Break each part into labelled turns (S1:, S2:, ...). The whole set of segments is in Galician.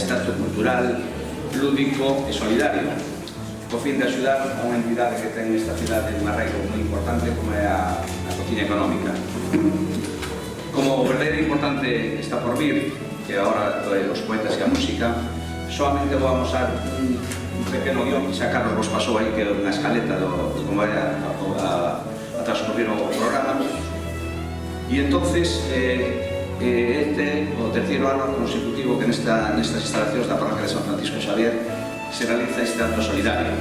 S1: este acto cultural, lúdico e solidario, co fin de axudar a unha entidade que ten nesta cidade un arraigo moi importante como é a cociña económica. Como verdadeira importante está por vir, que agora os poetas e a música, solamente vou amosar un pequeno guión que xa Carlos vos pasou aí, que é unha escaleta de como vai a transcurrir o programa. E entonces este o terceiro ano consecutivo que nestas instalacións da parroquia de San Francisco Xavier se realiza este acto solidario.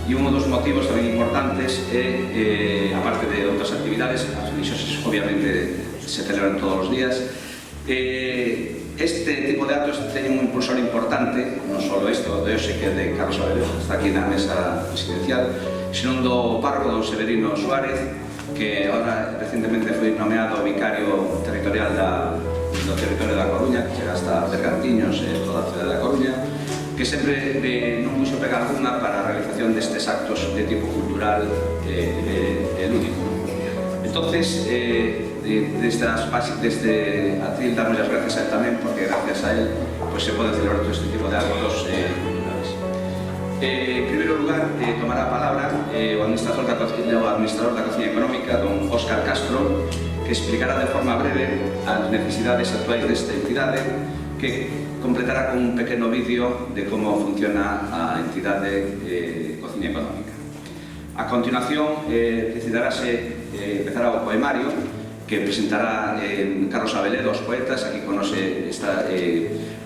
S1: E un dos motivos tamén importantes é, aparte de outras actividades, as religiosas obviamente se celebran todos os días, este tipo de actos teñen un impulsor importante, non só este de hoxe que é de Carlos Abelero, que está aquí na mesa presidencial, sino do párroco don Severino Suárez, que ahora recentemente foi nomeado vicario territorial do territorio da Coruña, que chega hasta Bergantiños e toda a cidade da Coruña, que sempre non puxo pegar alguna para a realización destes actos de tipo cultural e lúdico. Entonces, desde atril damos as gracias a él tamén, porque gracias a él se pode celebrar todo este tipo de actos culturales. En primeiro lugar, tomará a palabra o administrador da Cociña Económica, don Óscar Castro, que explicará de forma breve as necesidades actuais desta entidade, que completará con un pequeno vídeo de como funciona a entidade Cociña Económica. A continuación, empezará o poemario que presentará Carlos Abelero, os poetas. Aquí conoce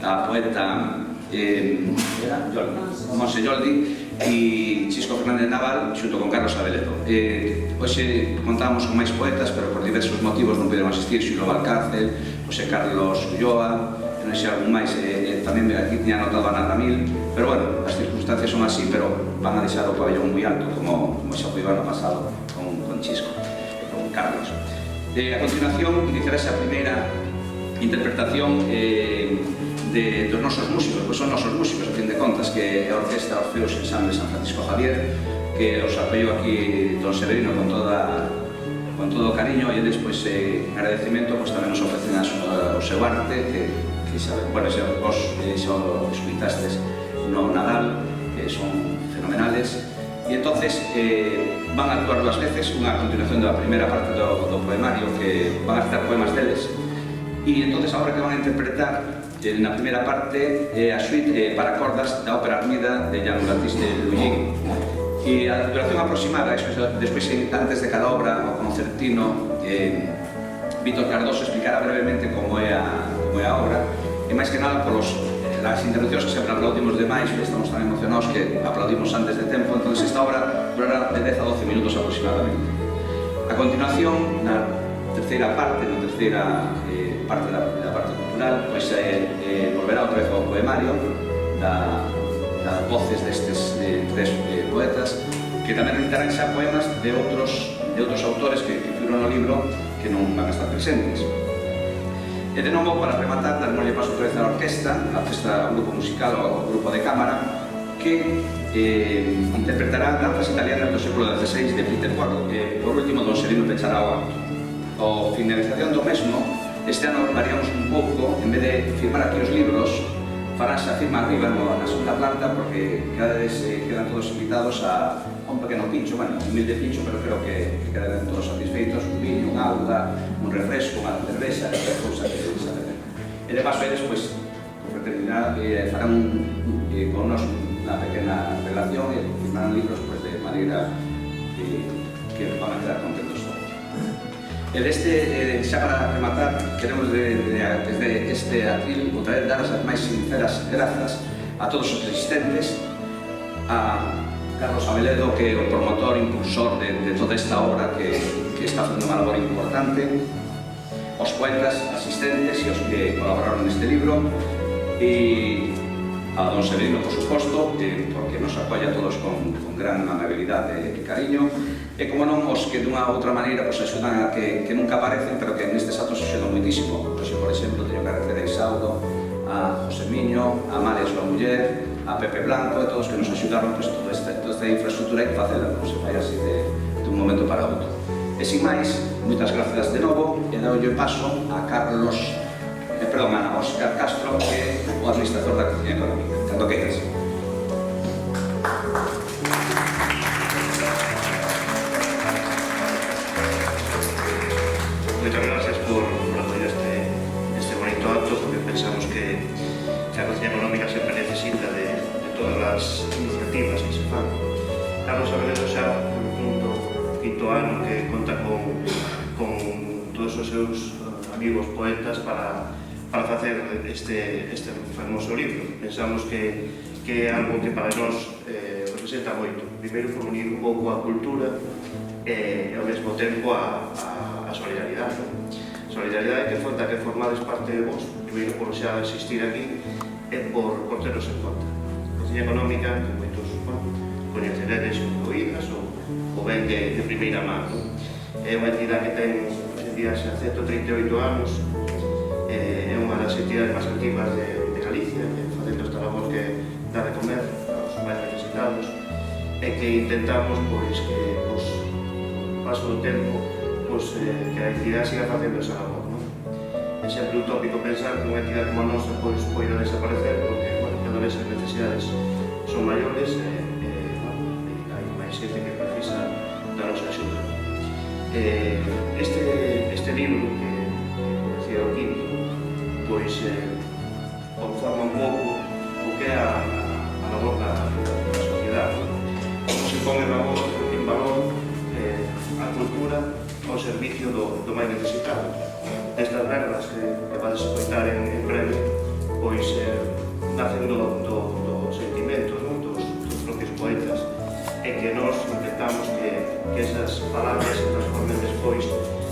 S1: a poeta Monse Yoldi e Chisco Fernández Naval xunto con Carlos Abelero. Hoxe contábamos con máis poetas, pero por diversos motivos non puderon asistir: Xulo Valcárcel, José Carlos Ulloa, non sei algún máis, tamén aquí tiña anotado a Ana Ramil, pero bueno, as circunstancias son así, pero van a deixar o pabellón moi alto, como xa foi o ano pasado con Chisco e con Carlos. A continuación, iniciarase a primeira interpretación dos nosos músicos, pois son nosos músicos, a fin de contas, que é a Orquesta Orfeos Ensamble San Francisco Javier, que os apoiou aquí don Severino con todo o cariño, e despois, en agradecimento, tamén nos ofrecen o seu arte, que bueno, xa o escuitastes no Nadal, que son fenomenales, e entonces van a actuar dúas veces, unha a continuación da primeira parte do poemario, que van a citar poemas deles, e entonces agora que van a interpretar na primeira parte a suite para cordas da ópera Armida de Jean-Baptiste Lully. E a duración aproximada, despois antes de cada obra, o concertino, Víctor Cardoso explicará brevemente como é a obra, e máis que nada polas interrupcións que sempre aplaudimos demais, estamos tan emocionados que aplaudimos antes de tempo. Entón esta obra durará de 10 a 12 minutos aproximadamente. A continuación, na terceira parte da parte cultural, volverá outra vez ao poemario das voces destes tres poetas, que tamén recitarán xa poemas de outros autores que figuran no libro, que non van a estar presentes. E de novo, para rematar, darmoslle paso outra vez á orquesta, ao grupo musical, ao grupo de cámara, que interpretará danzas italianas do século XVI de Peter Ward. Por último, don Serino pechará o acto. A finalización do mesmo, este ano variamos un pouco, en vez de firmar aquí os libros, farase a firma arriba na segunda planta, porque cada vez quedan todos invitados a un pequeno pincho, bueno, un humilde pincho, pero creo que quedarán todos satisfeitos: un viño, un auga, un refresco, unha cervexa, esta cousa que se sabe. E de paso, eles, pois, con fraternidade, farán con nos unha pequena relación e firmarán libros de maneira que van a quedar contentos todos. E xa para rematar, queremos desde este atril outra vez dar as máis sinceras grazas a todos os asistentes, a Carlos Abelero, que é o promotor, impulsor de toda esta obra que está facendo unha labor importante, os poetas asistentes e os que colaboraron neste libro, e a don Severino, por suposto, porque nos apoia a todos con gran amabilidade e cariño, e como non, os que dunha outra maneira axudan a que nunca aparecen, pero que nestes actos axudan moitísimo. Por exemplo, teño que agradecer a Isauro, a José Miño, a María súa muller, a Pepe Blanco, e todos que nos axudaron toda esta infraestructura e que facela, non se fai así de un momento para outro. E sin máis, moitas grazas de novo, e dou paso a Carlos perdón, Ana Óscar Castro, que é o administrador da Cociña Económica. Cando queiras.
S2: Moitas gracias por apoiar este bonito acto, porque pensamos que a Cociña Económica sempre necesita de todas as iniciativas que se fan. Carlos Abeledo xa no quinto ano que conta con todos os seus amigos poetas para facer este famoso libro. Pensamos que é algo que para nós representa moito. Primeiro, por unir un pouco a cultura e ao mesmo tempo a solidaridade. Solidaridade que falta que formades parte de vos, primeiro por xa existir aquí e por teros en conta. A Cociña Económica, que moitos coñeceredes ou oídas ou ben de primeira mano. É unha entidade que ten xa 138 anos, é unha das entidades máis activas de Galicia, facendo esta labor que dá de comer aos máis necesitados, e que intentamos que o paso do tempo que a entidade siga facendo esa labor. É sempre utópico pensar que unha entidade como a nosa poida desaparecer, porque cada vez as necesidades son maiores e hai máis xente que precisa da nosa axuda. Este libro, que decía o quinto, conforma un pouco o que é a labor da sociedade. Como se pon en valor a cultura ao servicio do máis necesitado. Estas reglas que vais escoitar en breve, nacen do sentimento dos propios poetas, e que nós intentamos que esas palabras se transformen despois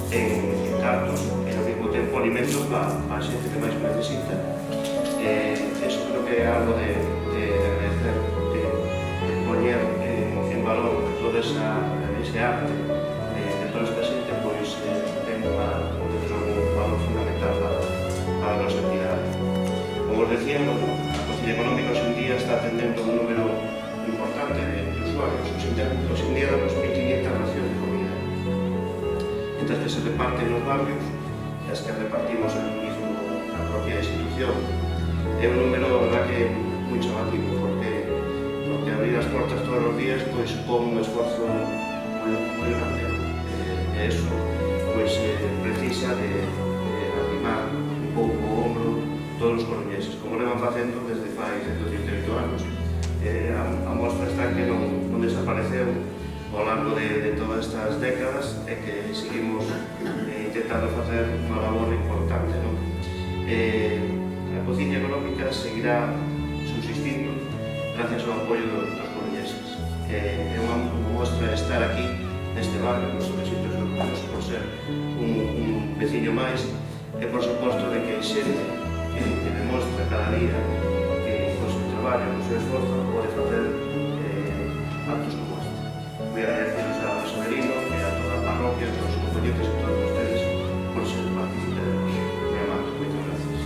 S2: en cartos e ao mesmo tempo alimentos para a xente que máis necesita. Eso creo que é algo de agradecer, de poñer en valor todo ese arte de toda esta xente, ten un valor fundamental para a nosa entidade. Como os decía, a Cociña Económica hoxe en día está atendendo un número importante de usuarios. Hoxe en día damos 1.500 racións de comida, mientras que se reparten nos barrios e as que repartimos na propia institución. É un número, a verdad, que é moi chamativo, porque abrir as portas todos os días supón un esforzo moi grande, e eso precisa de arrimar un pouco o ombro todos os coruñeses, como levan facendo desde fai 138 anos. A mostra está que non desapareceu ao largo de todas estas décadas e que seguimos intentando facer unha labor importante. A Cociña Económica seguirá subsistindo gracias ao apoio dos coruñeses. É unha mostra estar aquí neste barrio, nos recintos urbanos, por ser un veciño máis, e por suposto de que xente que demostra cada día que con o seu traballo, con o seu esforzo, pode facer actos como este. Voy a agradeceros a Severino e a toda a parroquia, a todos os compañeros e a todos ustedes por ser partícipes de nós. Moi amado, moitas gracias.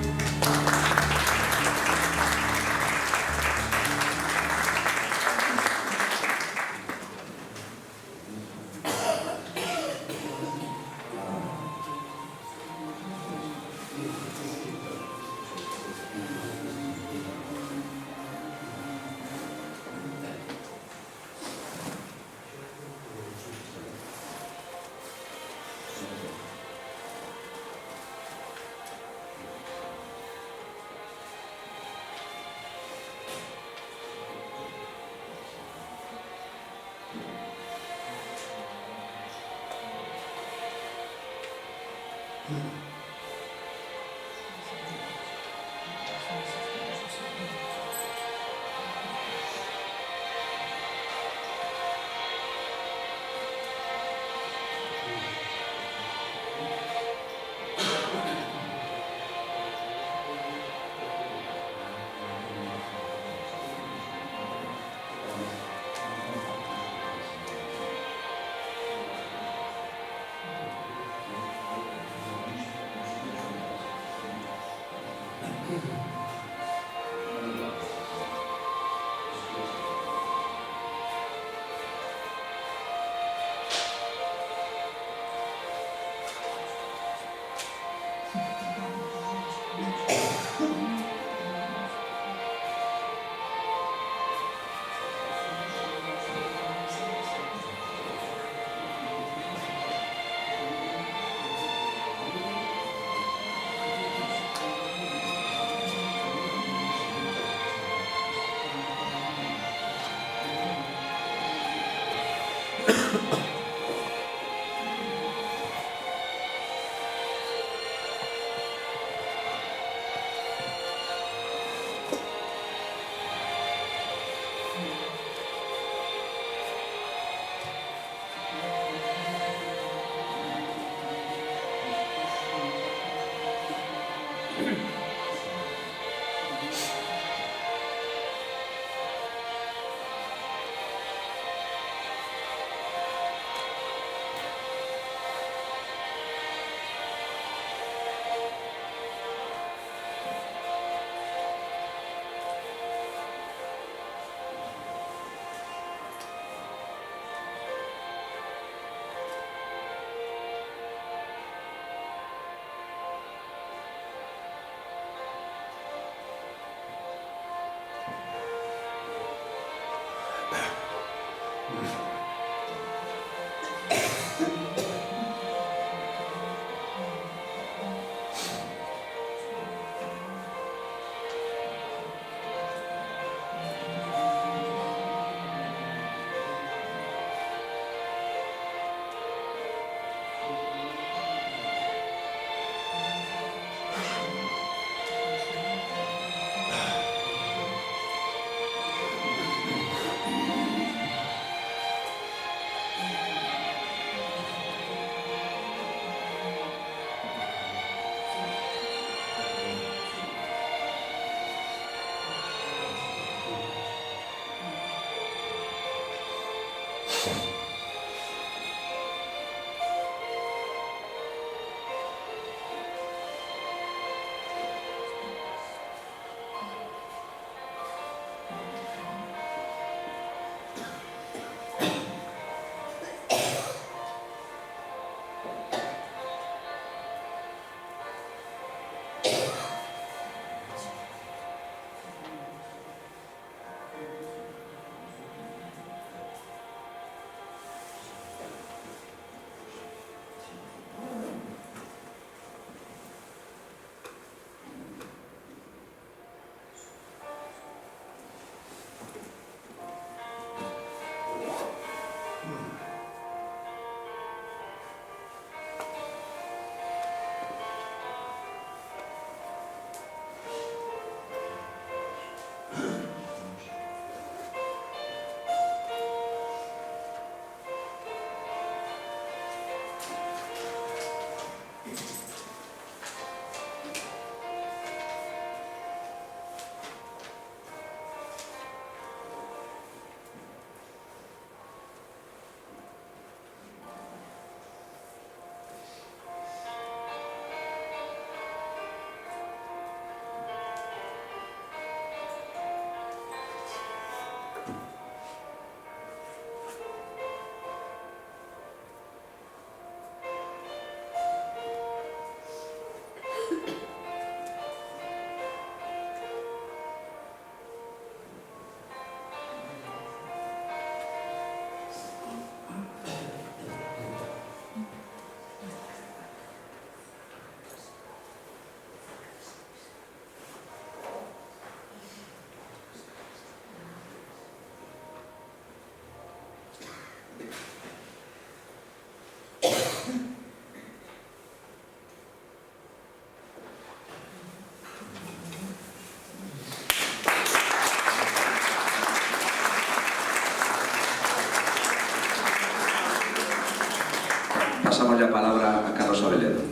S1: pasamos a palabra a Carlos Abeledo.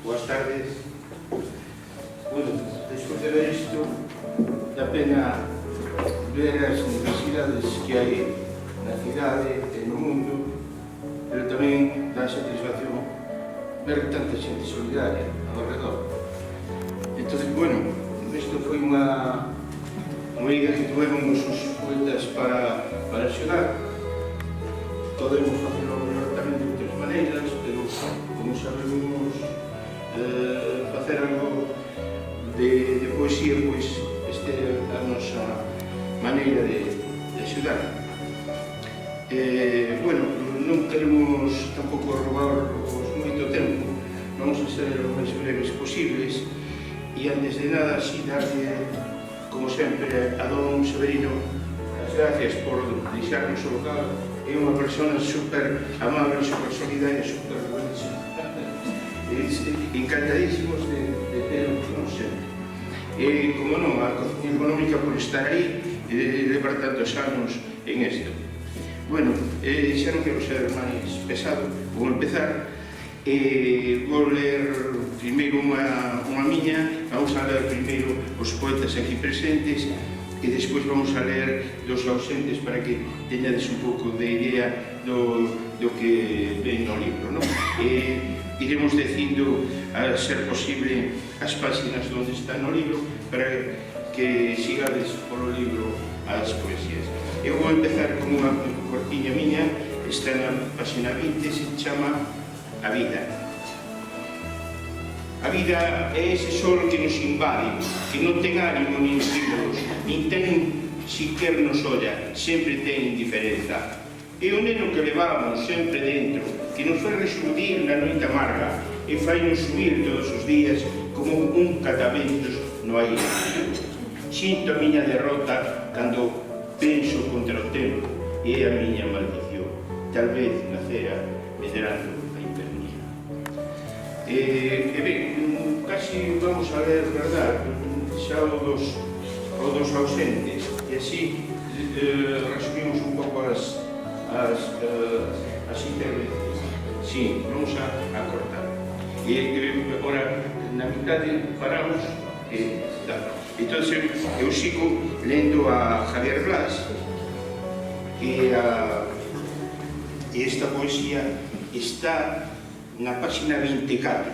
S3: Boas tardes. Bueno, despois de ver isto, dá pena ver as necesidades que hai na cidade e no mundo, pero tamén dá satisfacción ver tanta xente solidaria ao redor. Entón, bueno, isto foi unha idea que tuvemos os poetas para axudar. Podemos facelo tamén de outras maneiras, pero como sabemos facer algo de poesía, pois esta é a nosa maneira de axudar. Bueno, non queremos tampouco roubar-vos moito tempo, vamos a ser o máis breves posibles, e antes de nada, así darlle, como sempre, a don Severino as gracias por deixarnos o local. É unha persona super amable, super solidaria, super buenísima. Encantadísimos de ter como sempre. E, como non, a Cociña Económica por estar aí e levar tantos anos en isto. Bueno, xa non quero ser máis pesado, vou empezar. Vou ler primeiro unha miña, vamos a ler primeiro os poetas aquí presentes e despois vamos a ler dos ausentes para que teñades un pouco de idea do que ven no libro, non? Iremos dicindo, a ser posible, as páxinas onde está no libro para que sigades polo libro as poesías. Eu vou empezar con unha cortiña miña, está na páxina 20, se chama A vida. A vida é ese sol que nos invade, que non ten ánimo nin símbolos, nin ten siquer nos olla, sempre ten indiferenza. É o neno que levamos sempre dentro, que nos fai rexurdir na noite amarga e fai-nos subir todos os días como un cataventos no aire. Sinto a miña derrota cando penso contra o tempo, e é a miña maldición. Tal vez nacera medrando a infernía. E ben, casi vamos a ler, verdad, xa o dos ausentes, e así resumimos un pouco as intervenciones. Sí, vamos a cortar. E agora, na mitade, paramos e tal. Entón, eu sigo lendo a Javier Blas e esta poesía está na páxina 24.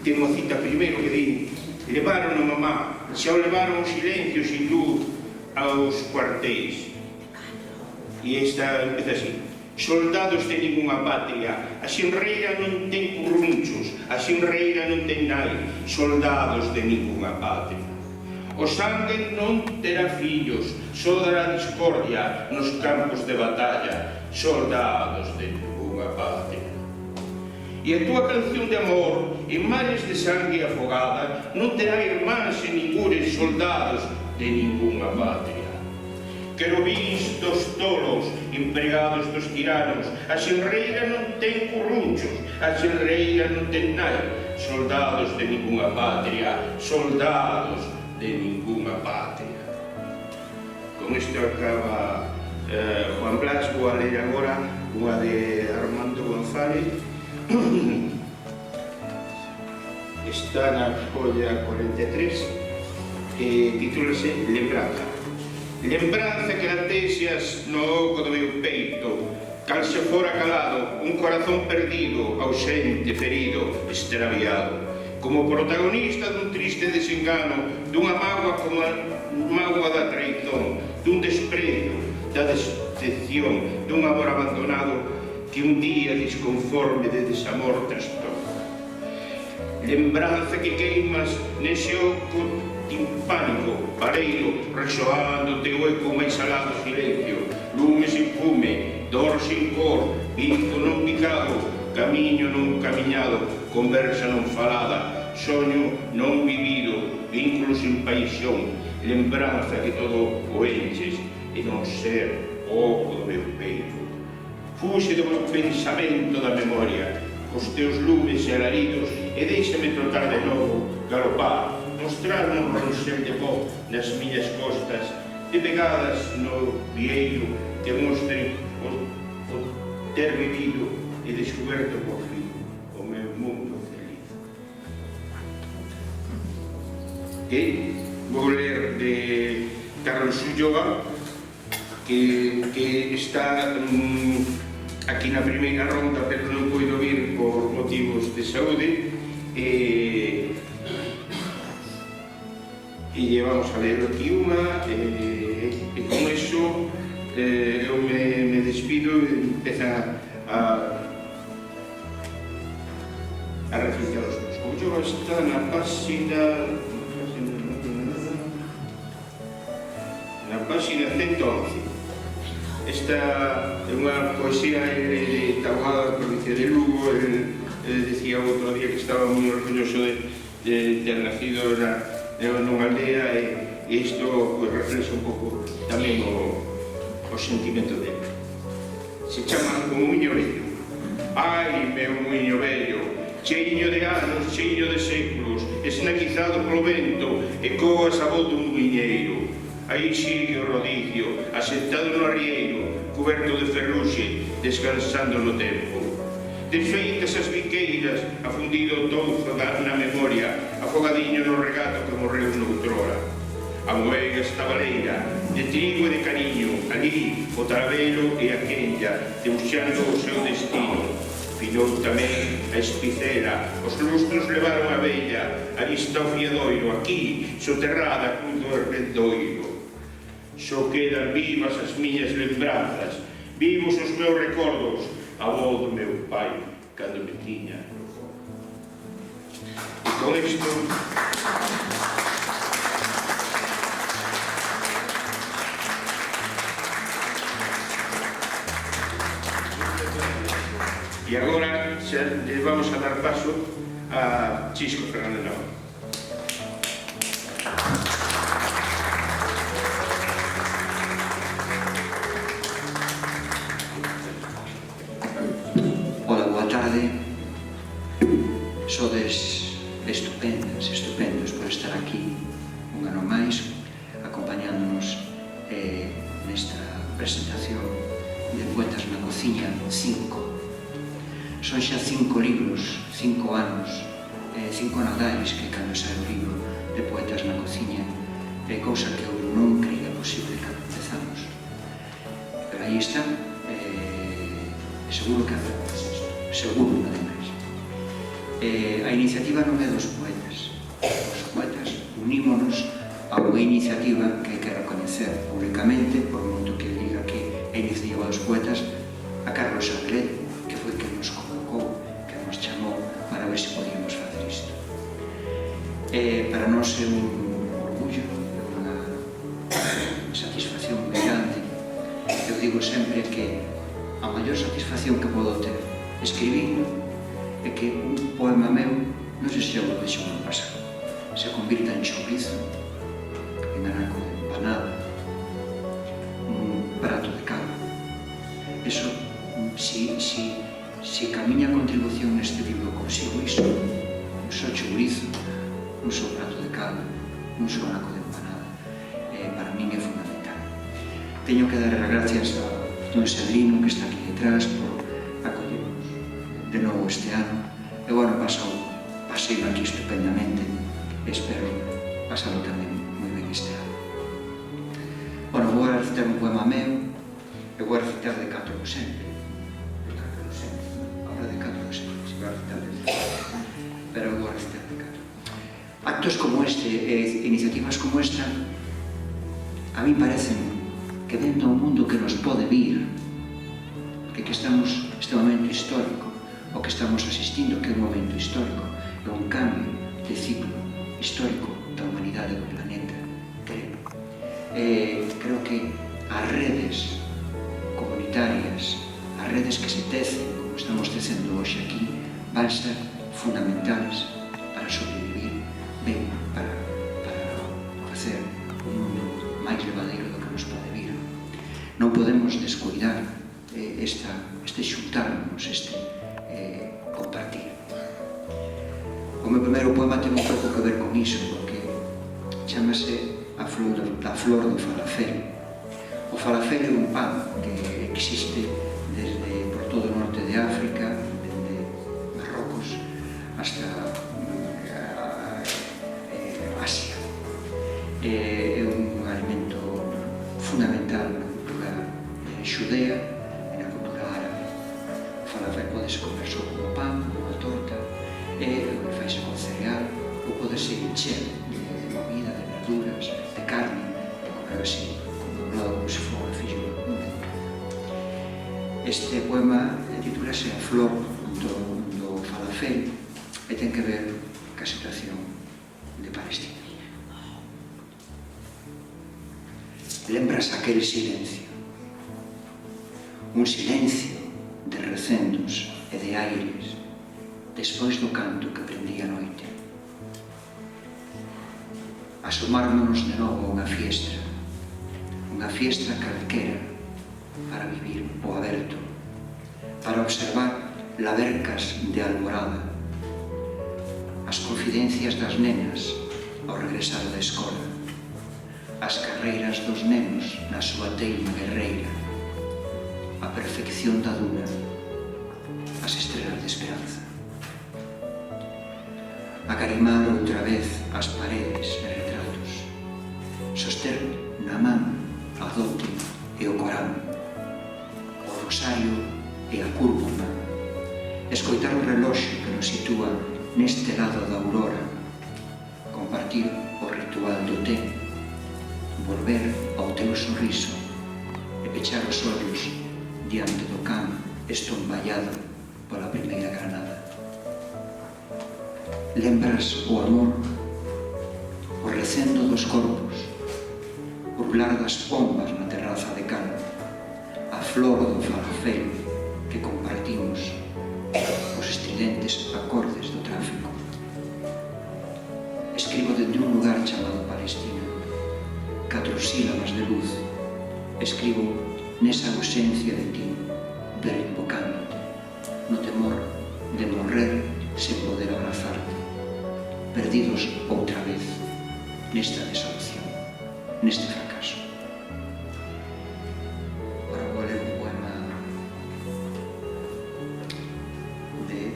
S3: Ten unha cita primeiro que di: levaron a mamá, xa o levaron o silencio sin luz aos cuartéis. E esta empeza así: soldados de ninguna patria, a xenreira non ten currunchos, a xenreira non ten nai, soldados de ninguna patria. O sangue non terá fillos, só dará discordia nos campos de batalla, soldados de ninguna patria. E a túa canción de amor, en mares de sangue afogada, non terá irmáns e ningures, soldados de ninguna patria. Querubins dos tolos, empregados dos tiranos, a xenreira non ten currunchos, a xenreira non ten nai, soldados de ninguna patria, soldados de ninguna patria. Con isto acaba Juan Blas. Vou a ler agora unha de Armando González. Está na folla 43 e titúlase Lembranza. Lembranza que latexas no oco do meu peito, cal se fora calado un corazón perdido, ausente, ferido, extraviado, como protagonista dun triste desengano, dunha mágoa como a mágoa da traizón, dun desprezo, da decepción, dun amor abandonado que un día disconforme de desamor trastorna. Lembranza que queimas nese oco timpánico, pareiro, resoando teu eco máis alado silencio, lume sin fume, dor sin cor, bico non picado, camiño non camiñado, conversa non falada, soño non vivido, vínculo sin paixón, lembranza que todo o enches e non ser o oco do meu peito. Fuxe do meu pensamento da memoria, cos teus lumes e alaridos, e deixame trotar de novo, galopar, mostrar un ronxel de pó nas miñas costas, e pegadas no vieiro que mostren o ter vivido e descoberto por fin o meu mundo feliz. E vou ler de Carlos Ulloa, que está aquí na primeira ronda, pero non poido vir por motivos de saúde, e vamos a ler aquí unha, e con eso eu me despido e empeza a refletir os meus. O Ulloa está na página 111. Esta é unha poesía de Taboada, provincia de Lugo. Ele decía outro día que estaba moi orgulloso de ter nacido nunha aldea, e isto reflexa un pouco tamén o sentimento dele. Se chama O Muiño Vello. Ai, meu muiño vello, cheiño de anos, cheiño de séculos, esnaguizado polo vento, ecoas a voz dun muiñeiro. Aí sigue o rodicio, asentado no arrieiro, coberto de ferruxe, descansando no tempo. Desfeitas as biqueiras, afundido o touzo na memoria, afogadiño no regato que morreu noutrora. A moega estabaleira, de trigo e de cariño, ali o talavero e a quenlla, debuxando o seu destino. Finou tamén a espicera, os lustros levaron a vella, ali está o fiedoiro, aquí, soterrada a cruz do herbendoiro. Só quedan vivas as miñas lembranzas, vivos os meus recordos, a voz do meu pai, cando me tiña no colo. E con isto... E agora le vamos a dar paso a Chisco Fernández Navarro.
S4: Sodes estupendos por estar aquí un ano máis, acompañándonos nesta presentación de Poetas na Cociña 5. Son xa 5 libros, 5 anos, 5 nadais que cando sai o libro de Poetas na Cociña, cousa que eu non creía posible cando empezamos. Pero aí está, seguro que hacemos isto, seguro, ademais. A iniciativa non é dos poetas. Os poetas unímonos a unha iniciativa que hai que recoñecer públicamente, por moito que diga que é a iniciativa dos poetas, a Carlos Aguilera, que foi que nos convocou, que nos chamou para ver se podíamos facer isto. Para nós é un orgullo, unha satisfacción moi grande. Eu digo sempre que a maior satisfacción que podo ter escribindo é que un poema meu, non sei se xa vos deixou no pasado, se convirta en chourizo, en anaco de empanada, un prato de caldo. Eso, se a miña contribución neste libro consigo iso, un só chourizo, un só prato de caldo, un só anaco de empanada, para min é fundamental. Teño que dar as gracias a Don Sedrino, que está aquí detrás, por acollernos de novo este ano. E bueno, pasei aquí estupendamente, espero pasalo tamén moi ben este ano. Bueno, vou a recitar un poema meu, e vou a recitar de Cato Rosente, ahora de Cato Rosente, se vou a recitar de pero vou a recitar de Cato. Actos como este, iniciativas como esta, a mí parecen que dentro do mundo que nos pode vir, que estamos este momento histórico, o que estamos asistindo, que é un momento histórico, é un cambio de ciclo histórico da humanidade do planeta, creo que as redes comunitarias, as redes que se tecen, como estamos tecendo hoxe aquí, van ser fundamentales para sobrevivir ben, para facer un mundo máis levadeiro do que nos pode vir. Non podemos descuidar este xuntarnos, este compartir. O meu primeiro poema ten un pouco que ver con iso, porque chamase A flor do falafel. O falafel é un pan que existe desde por todo todo o norte de África, dende Marrocos hasta Asia. É un alimento fundamental na cultura xudea e na cultura árabe. Falafel podes comer só como pan, como torta, e faise con cereal, ou podese encher de comida, de verduras, de carne, e comer así, como un se for fillo único. Este poema titúlase A flor do falafel e ten que ver ca situación de Palestina. Lembras aquel silencio, un silencio de recendos e de aires despois do canto que prendía a noite. Asomármonos de novo a unha fiestra calquera para vivir o aberto, para observar labercas de alborada, as confidencias das nenas ao regresar da escola, as carreiras dos nenos na súa teima guerreira, a perfección da duna, as estrelas de esperanza. Acarimar outra vez as paredes e retratos, soster na man a dote e o Corán, o rosario e a cúrcuma, escoitar o reloxo que nos sitúa neste lado da aurora, compartir o ritual do té, volver ao teu sorriso e pechar os ollos diante do can estomballado pola primeira granada. Lembras o amor, o recendo dos corpos, o rular das pombas na terraza de cal, a flor do falafel que compartimos, os estridentes acordes do tráfico. Escribo dende un lugar chamado Palestina, 4 sílabas de luz. Escribo nesa ausencia de ti, invocándote, no temor de morrer sen poder abrazarte, perdidos outra vez nesta desolación, neste fracaso. Ahora vou ler un poema de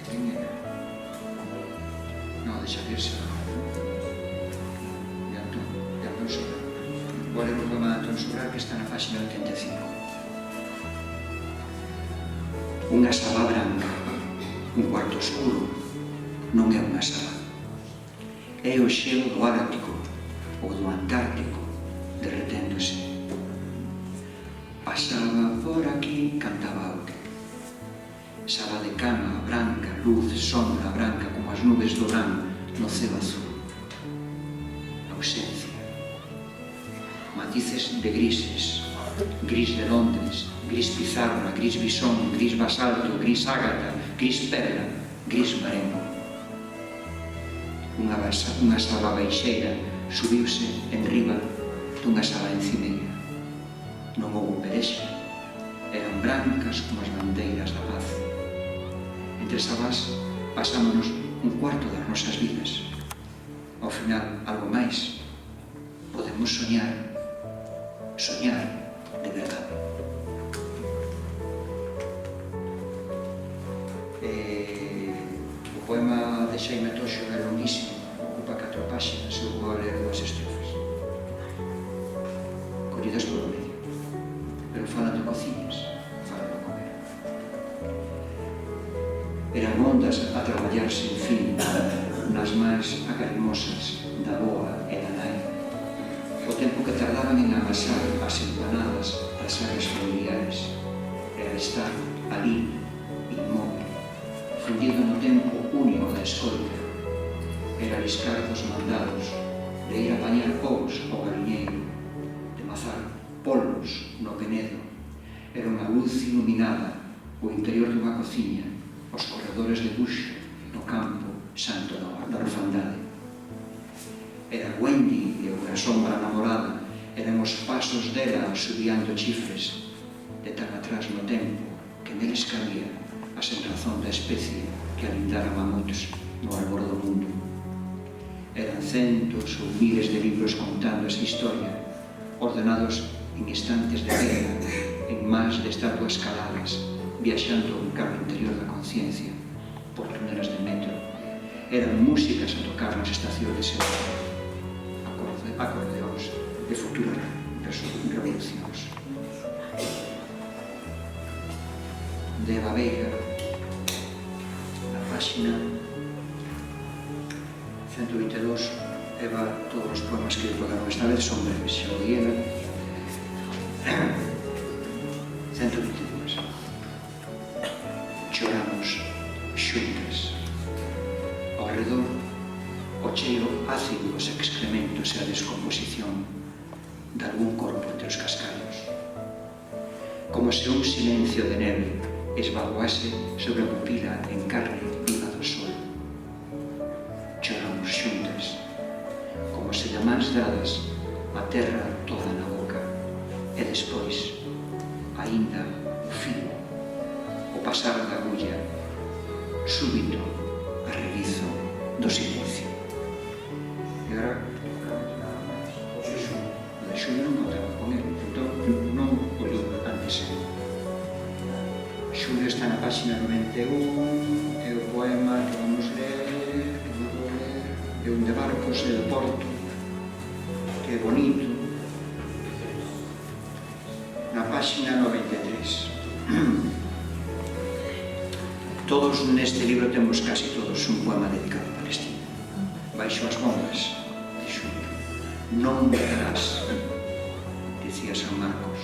S4: quen era? No, de Xavier Serrano, de Antón Sobral. Vou ler un poema de Antón Sobral que está na página 85. Unha sala branca, un cuarto oscuro, non é unha sala. É o xeo do Ártico ou do Antártico derreténdose. Pasaba por aquí, cantaba Auque. Sala de cama branca, luz, sombra branca como as nubes do Orán no ceo azul. Ausencia. Matices de grises, gris de Londres, gris pizarra, gris bisón, gris basalto, gris ágata, gris perla, gris marengo. Unha sala baixeira subiuse en riba dunha sala encimeira. Non houbo perexa, eran brancas como as bandeiras da paz. Entre sabás pasámonos un cuarto das nosas vidas. Ao final, algo máis, podemos soñar de verdade. O poema de Xaime Toxo é longuísimo, ocupa 4 páxinas, eu vou ler 2 estrofas collidas polo medio, pero fala de cociñas, fala de comer. Eran ondas a traballar sen fin nas mans acarimosas da boa e da nai, o tempo que tardaban en amasar as empanadas das áreas familiares era estar ali inmóvil, fundido no tempo único da escolta, era liscar dos mandados, de ir a apañar ovos ao galiñeiro, de mazar polvos no penedo, era unha luz iluminada o interior dunha cociña, os corredores de buxo no campo santo da orfandade. Era Wendy e unha sombra namorada, eran os pasos dela subiando chifres, de tan atrás no tempo que neles cabía a senrazón da especie que alindara mamuts no albor do mundo. Eran centos ou miles de libros contando esa historia, ordenados en estantes de pedra, en más de estatuas caladas, viaxando un carro interior da conciencia por túneles de metro. Eran músicas a tocar nas estacións de servicio, acordeóns de futuras revolucións. De Eva Veiga, na páxina 122, Eva, todos os poemas que tocaron esta vez son breves, xa o diera. 122. Choramos xuntas. Ao redor, o cheiro ácido dos excrementos e a descomposición de algún corpo entre os cascallos. Como se un silencio de neve esvaguase sobre a pupila en carne viva do sol. Choramos xuntas, como se de mans dadas a terra toda na boca, e despois, aínda o fío, o pasar da agulla, súbito arreguizo do silencio. E agora, o de Xulio non contaba con ele, entón non o li antes. Xulio está na páxina 91, é o poema que vamos ler, é un de barcos e de porto, que é bonito. Na páxina 93. Todos neste libro temos casi todos un poema dedicado a Palestina. Baixo as bombas, de Xulio. Non matarás, dicía San Marcos.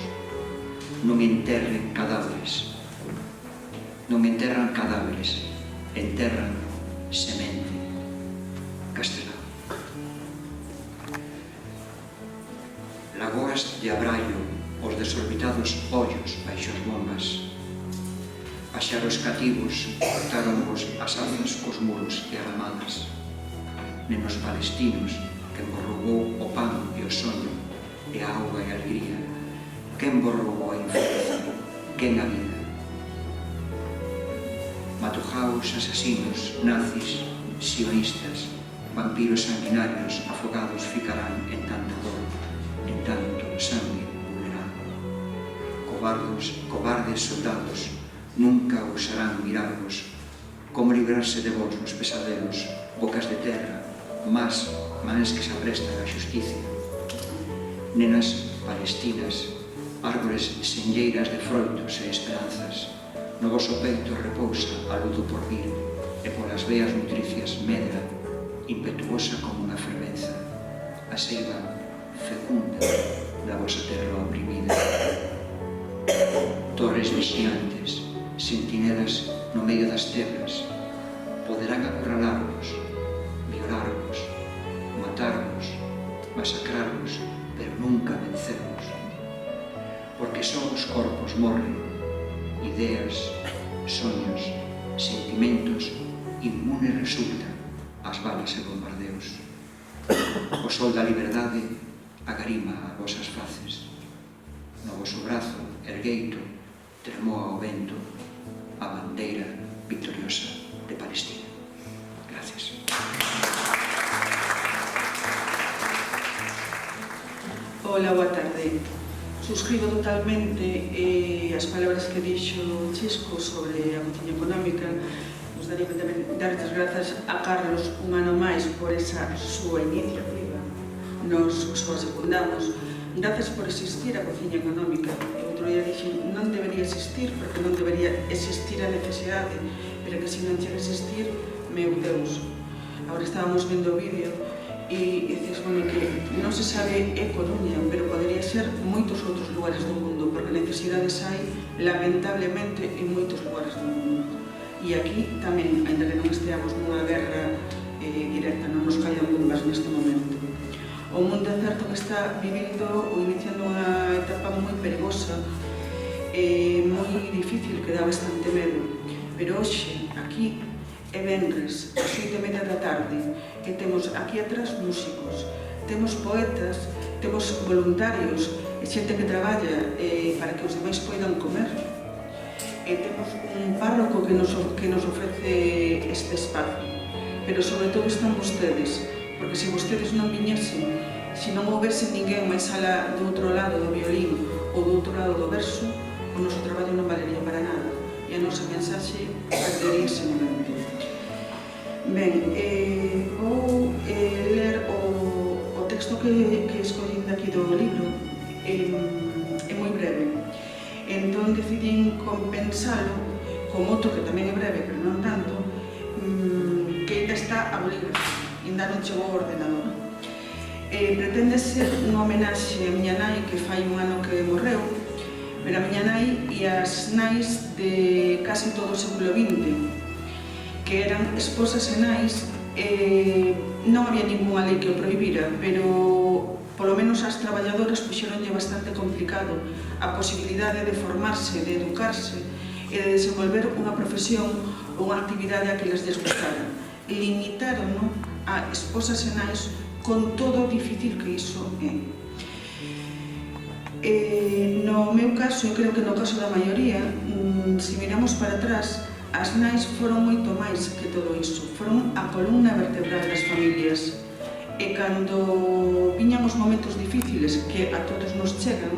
S4: Non enterren cadáveres. Non enterran cadáveres, enterran semente. Castelao. Lagoas de abraio, os desorbitados ollos baixo as bombas. Paxaros cativos cortaronvos as azas cos muros e aramadas. Nenos palestinos, que emborrugou o pan e o soño, e a auga e a alegría, que emborrugou a infancia, quen a vida. Matojaos asasinos, nazis, sionistas, vampiros sanguinarios afogados ficarán en tanta dor, en tanto sangue vulnerado. Cobardes soldados nunca ousarán mirarvos, como librarse de vos nos pesadelos, bocas de terra, mans que se aprestan á xusticia. Nenas palestinas, árbores senlleiras de froitos e esperanzas, no voso peito repousa a luz do porvir, e polas veas nutricias medra, impetuosa como unha fervenza, a seiva fecunda da vosa terra oprimida. Torres vixiantes, sentinelas no medio das tebras, poderán acorralarvos, violarvos, matarvos, masacrarvos, pero nunca vencervos. Porque son os corpos morren, ideas, soños, sentimentos, inmunes resultan as balas e bombardeos. O sol da liberdade agarima as vosas faces. No voso brazo, ergueito, tremoa ao vento a bandeira victoriosa de Palestina. Gracias.
S5: Hola, boa tarde. Suscribo totalmente as palabras que dixo Chisco sobre a cociña económica. Nos daría tamén dar as grazas a Carlos un ano máis por esa súa iniciativa. Nos súa secundamos. Grazas por existir a cociña económica. E outro día dixen, non debería existir porque non debería existir a necesidade, pero que se non chega a existir, meu Deus. Agora estábamos vendo o vídeo e dices, bueno, que non se sabe é Coruña, pero podería ser moitos outros lugares do mundo, porque necesidades hai, lamentablemente, en moitos lugares do mundo. E aquí tamén, ainda que non esteamos nunha guerra directa, non nos callan bombas neste momento. O mundo é certo que está vivindo ou iniciando unha etapa moi perigosa, moi difícil, que dá bastante medo. Pero hoxe, aquí, é venres, ás 8:30 da tarde, e temos aquí atrás músicos, temos poetas, temos voluntarios, e xente que traballa para que os demais poidan comer. E temos un párroco que nos ofrece este espacio. Pero sobre todo están vostedes, porque se vostedes non viñesen, se non houbese ninguén máis alá do outro lado do violín ou do outro lado do verso, o noso traballo non valería para nada. e a nosa mensaxe perderíase no vento. Ben, vou ler o texto que escollín daqui do libro. É moi breve. Entón decidín compensalo con outro que tamén é breve, pero non tanto, que ainda está a bolígrafo, ainda non chegou ao ordenador. Pretende ser unha homenaxe a miña nai, que fai un ano que morreu, pero a miña nai e as nais de casi todo o século XX, que eran esposas e nais, non había ninguna lei que o prohibira, pero polo menos as traballadoras puxeronlle bastante complicado a posibilidade de formarse, de educarse e de desenvolver unha profesión ou unha actividade a que les gustara. Limitaron a esposas e nais con todo o difícil que iso é. No meu caso, eu creo que no caso da maioría, se miramos para atrás, as nais foron moito máis que todo iso. Foron a columna vertebral das familias. E cando viñan os momentos difíciles que a todos nos chegan,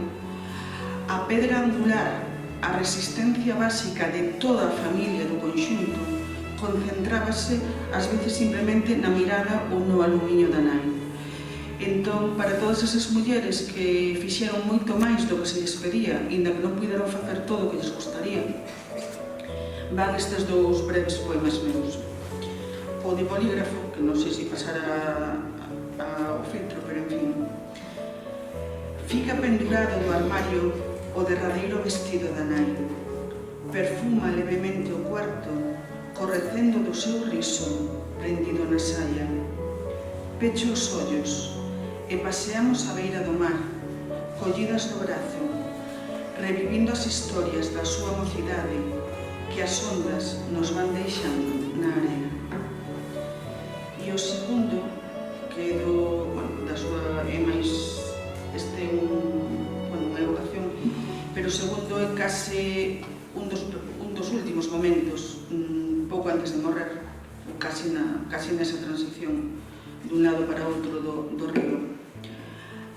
S5: a pedra angular, a resistencia básica de toda a familia do conxunto, concentrábase ás veces simplemente na mirada ou no alumiño da nai. Entón, para todas esas mulleres que fixeron moito máis do que se lles pedía, inda que non puderon facer todo o que lles gustaría, van estes dous breves poemas meus. O de bolígrafo, que non sei se pasará ao filtro, pero en fin. Fica pendurado do armario o derradeiro vestido da nai. Perfuma levemente o cuarto, correcendo do seu riso, prendido na saia. Pecho os ollos e paseamos á beira do mar, collidas do brazo, revivindo as historias da súa mocidade que as ondas nos van deixando na arena. E o segundo, que é da súa é máis unha evocación, pero o segundo é case un dos últimos momentos, pouco antes de morrer, casi nesa transición dun lado para outro do río.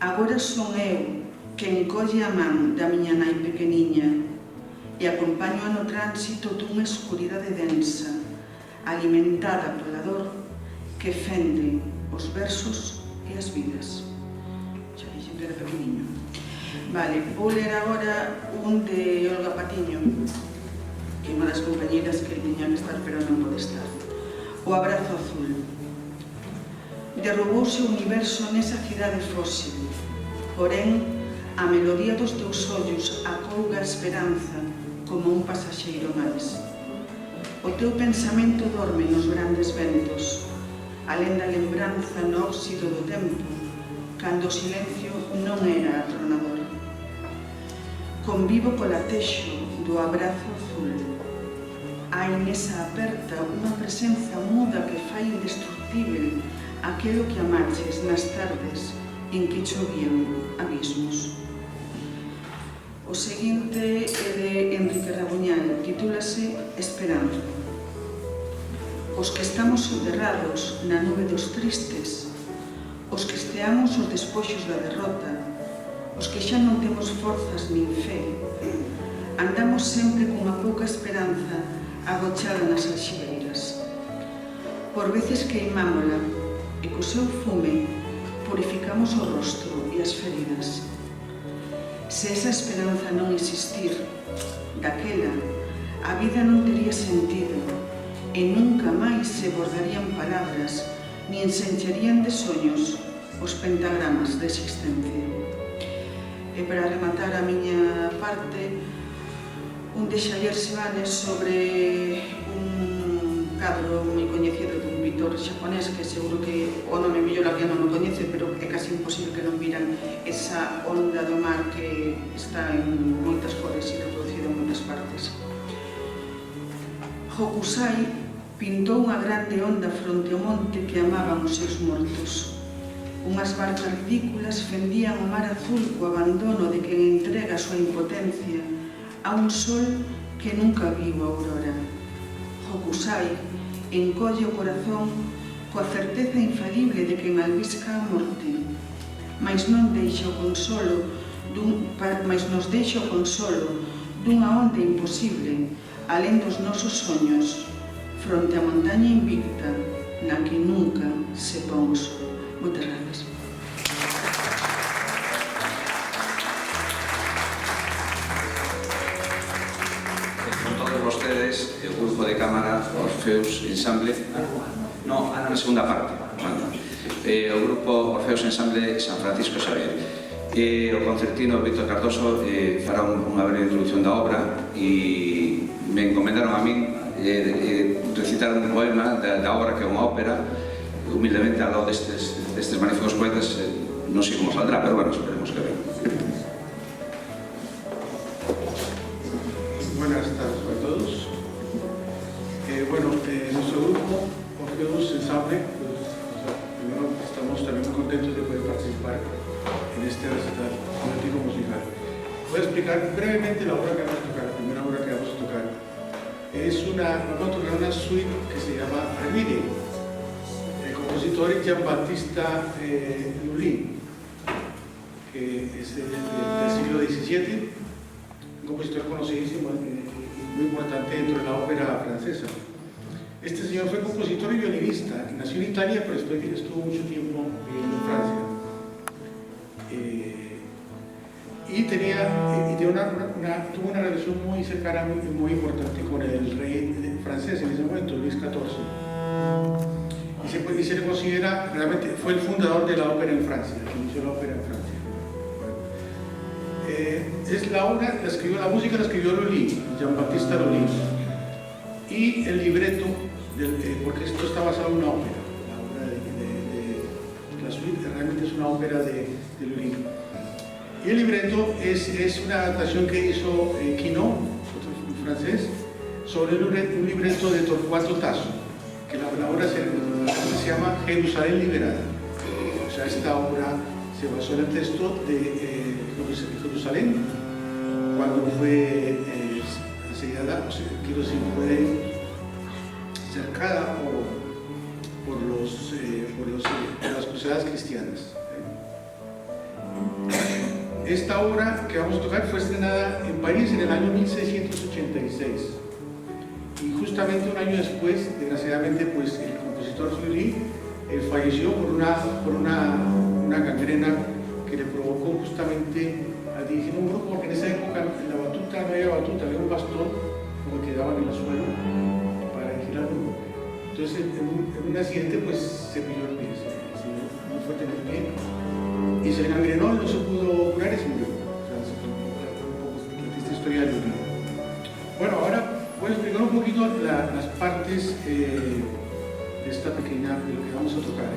S5: Agora son eu quen colle a man da miña nai pequeniña e acompaño no tránsito dunha escuridade densa, alimentada pola dor que fende os versos e as vidas. Xa dixen que era pequeniño. Vale, vou ler agora un de Olga Patiño, que é unha das compañeras que tiña que estar pero non pode estar. O abrazo azul. Derrubouse o universo nesa cidade fósil, porén, a melodía dos teus ollos acouga a esperanza como un pasaxeiro máis. O teu pensamento dorme nos grandes ventos, alén da lembranza no óxido do tempo, cando o silencio non era atronador. Convivo co latexo do abrazo azul. Hai nesa aperta unha presenza muda que fai indestructível aquelo que amaches nas tardes en que chovían abismos. O seguinte é de Enrique Rabuñal, titúlase Esperanza. Os que estamos soterrados na nube dos tristes, os que esteamos os despoxos da derrota, os que xa non temos forzas nin fe, andamos sempre cunha pouca esperanza agochada nas alxibeiras. Por veces queimámola e co seu fume purificamos o rostro e as feridas. Se esa esperanza non existir, daquela, a vida non tería sentido e nunca máis se bordarían palabras nin se encherían de soños os pentagramas de existencia. E para rematar a miña parte, un de Xavier Sebanes sobre un cadro moi coñecido dun pintor xaponés que seguro que o nome mellor a que non o coñece, pero é casi imposible que non viran esa onda do mar que está en moitas cores e reproducido en moitas partes. Hokusai pintou unha grande onda fronte ao monte que amaban os seus mortos. Unhas barcas ridículas fendían o mar azul co abandono de quen entrega a súa impotencia a un sol que nunca viu a aurora. Hokusai encolle o corazón coa certeza infalible de quen albisca a morte, mas nos deixa o consolo dunha onda imposible alén dos nosos soños, fronte á montaña invicta, na que nunca se pon o sol. Moitas grazas.
S1: Con todos vostedes, o grupo de cámara Orfeus Ensamble, na segunda parte, o grupo Orfeus Ensamble San Francisco Xavier. O concertino Víctor Cardoso fará unha breve introducción da obra e me encomendaron a min recitar un poema da obra que é unha ópera, humildemente ao lado destes magníficos poetas. Non sei como saldrá, pero bueno, esperemos que venga.
S6: Buenas tardes a todos. Nuestro grupo Orfeus Ensamble, primero estamos también muy contentos de poder participar en este recital poético musical. Voy a explicar brevemente la obra que vamos a tocar, la primera obra que vamos a tocar. Vamos a tocar una suite que se llama Armide. El compositor es Jean-Baptiste Lully, que es del siglo XVII, un compositor conocidísimo y muy importante dentro de la ópera francesa. Este señor fue compositor y violinista, nació en Italia, pero después estuvo mucho tiempo viviendo en Francia. Tuvo una relación muy cercana, muy importante con el rey francés en ese momento, Luis XIV. Y se le considera, realmente fue el fundador de la ópera en Francia, que inició la ópera en Francia. La música la escribió Lully, Jean-Baptiste Lully, y el libreto, porque esto está basado en una ópera, la suite realmente es una ópera de Lully. Y el libreto es una adaptación que hizo Quinault, otro francés, sobre un libreto de Torquato Tasso, que la obra se llama Jerusalén liberada. O sea, esta obra se basó en el texto de Jerusalén, cuando fue asediada, quiero decir, fue cercada por las cruzadas cristianas. Esta obra que vamos a tocar fue estrenada en París en el año 1686 y justamente un año después, desgraciadamente, pues el compositor Lully falleció por una gangrena que le provocó justamente al dirigir un grupo, porque en esa época en la batuta no había batuta, había un bastón como que daban en el suelo para dirigir al grupo. Entonces en un accidente pues se pilló el pie, muy fuerte en el pie y se gangrenó, no se pudo curar y se murió. O sea, se fue un poco la triste historia de Lully. Bueno, ahora voy a explicar un poquito las partes de esta pequeña, de lo que vamos a tocar.